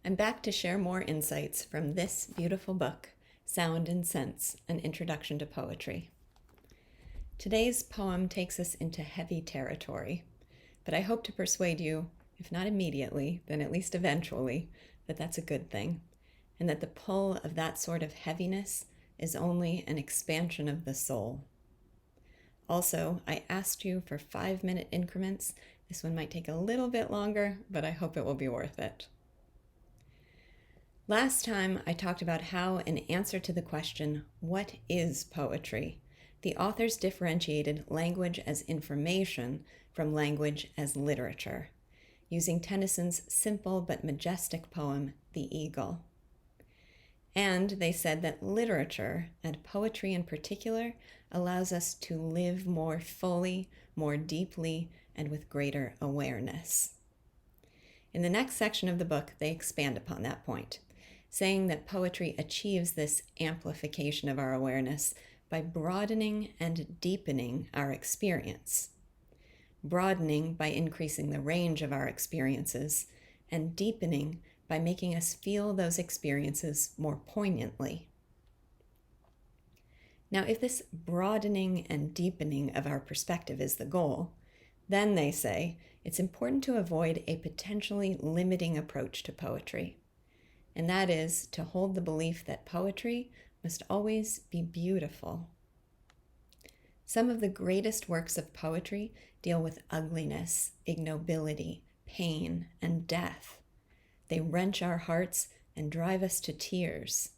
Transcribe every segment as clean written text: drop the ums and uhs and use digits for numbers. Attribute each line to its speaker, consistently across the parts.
Speaker 1: I'm back to share more insights from this beautiful book, Sound and Sense, An Introduction to Poetry. Today's poem takes us into heavy territory, but I hope to persuade you, if not immediately, then at least eventually, that that's a good thing, and that the pull of that sort of heaviness is only an expansion of the soul. Also, I asked you for 5-minute increments. This one might take a little bit longer, but I hope it will be worth it. Last time, I talked about how, in answer to the question, what is poetry? The authors differentiated language as information from language as literature, using Tennyson's simple but majestic poem, The Eagle. And they said that literature, and poetry in particular, allows us to live more fully, more deeply, and with greater awareness. In the next section of the book, they expand upon that point, saying that poetry achieves this amplification of our awareness by broadening and deepening our experience. Broadening by increasing the range of our experiences, and deepening by making us feel those experiences more poignantly. Now, if this broadening and deepening of our perspective is the goal, then they say it's important to avoid a potentially limiting approach to poetry. And that is to hold the belief that poetry must always be beautiful. Some of the greatest works of poetry deal with ugliness, ignobility, pain, and death. They wrench our hearts and drive us to tears.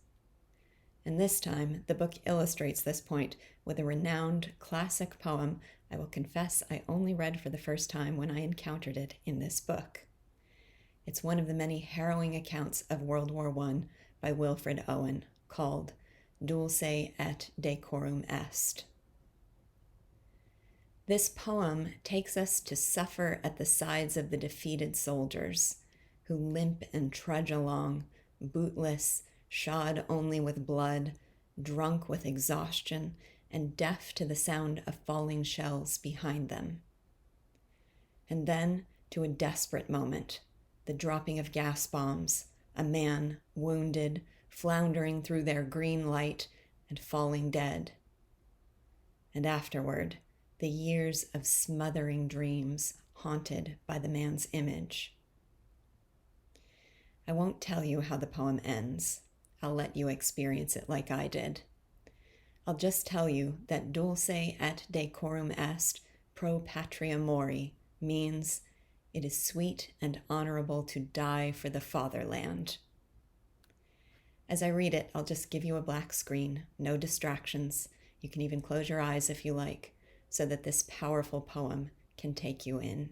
Speaker 1: And this time, the book illustrates this point with a renowned classic poem I will confess I only read for the first time when I encountered it in this book. It's one of the many harrowing accounts of World War I by Wilfred Owen, called Dulce et Decorum est. This poem takes us to suffer at the sides of the defeated soldiers, who limp and trudge along, bootless, shod only with blood, drunk with exhaustion, and deaf to the sound of falling shells behind them. And then, to a desperate moment, the dropping of gas bombs, a man wounded, floundering through their green light and falling dead. And afterward, the years of smothering dreams haunted by the man's image. I won't tell you how the poem ends. I'll let you experience it like I did. I'll just tell you that dulce et decorum est pro patria mori means it is sweet and honorable to die for the fatherland. As I read it, I'll just give you a black screen, no distractions. You can even close your eyes if you like, so that this powerful poem can take you in.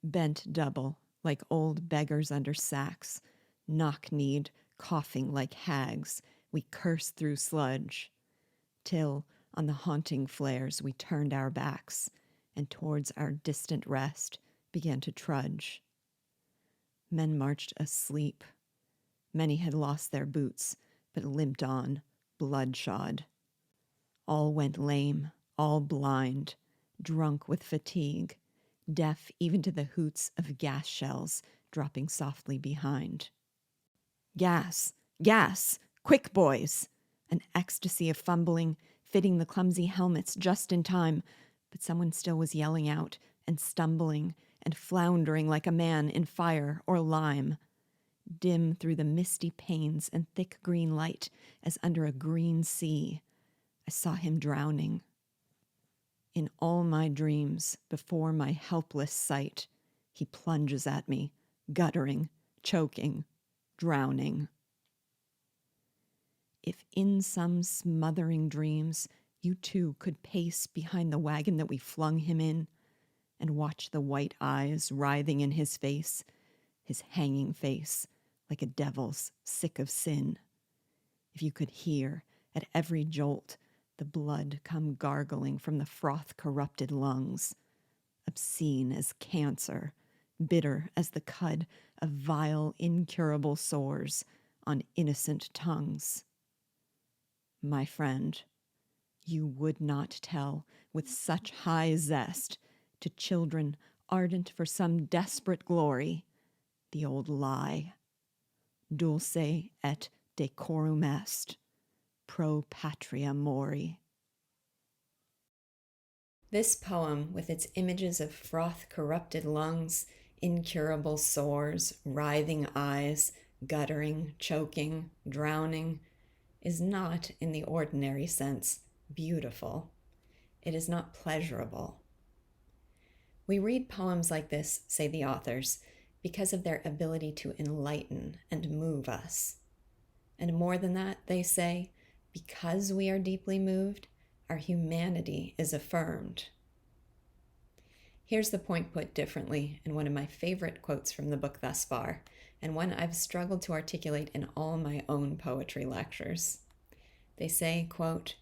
Speaker 1: Bent double, like old beggars under sacks, knock-kneed, coughing like hags, we cursed through sludge, till on the haunting flares we turned our backs, and towards our distant rest began to trudge. Men marched asleep. Many had lost their boots, but limped on, bloodshod. All went lame, all blind, drunk with fatigue, deaf even to the hoots of gas shells dropping softly behind. Gas! Gas! Quick, boys! An ecstasy of fumbling, fitting the clumsy helmets just in time, but someone still was yelling out and stumbling and floundering like a man in fire or lime. Dim through the misty panes and thick green light as under a green sea, I saw him drowning. In all my dreams, before my helpless sight, he plunges at me, guttering, choking, drowning. If in some smothering dreams you too could pace behind the wagon that we flung him in, and watch the white eyes writhing in his face, his hanging face, like a devil's sick of sin. If you could hear, at every jolt, the blood come gargling from the froth-corrupted lungs, obscene as cancer, bitter as the cud of vile, incurable sores on innocent tongues. My friend, you would not tell with such high zest to children ardent for some desperate glory the old lie. Dulce et decorum est, pro patria mori. This poem, with its images of froth-corrupted lungs, incurable sores, writhing eyes, guttering, choking, drowning, is not, in the ordinary sense, beautiful. It is not pleasurable. We read poems like this, say the authors, because of their ability to enlighten and move us. And more than that, they say, because we are deeply moved, our humanity is affirmed. Here's the point put differently in one of my favorite quotes from the book thus far, and one I've struggled to articulate in all my own poetry lectures. They say, quote,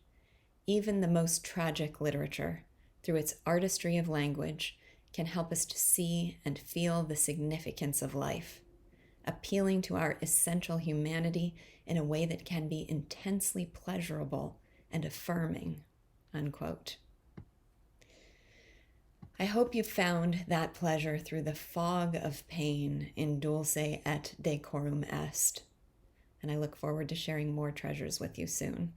Speaker 1: "Even the most tragic literature, through its artistry of language, can help us to see and feel the significance of life, appealing to our essential humanity in a way that can be intensely pleasurable and affirming," unquote. I hope you found that pleasure through the fog of pain in Dulce et Decorum Est, and I look forward to sharing more treasures with you soon.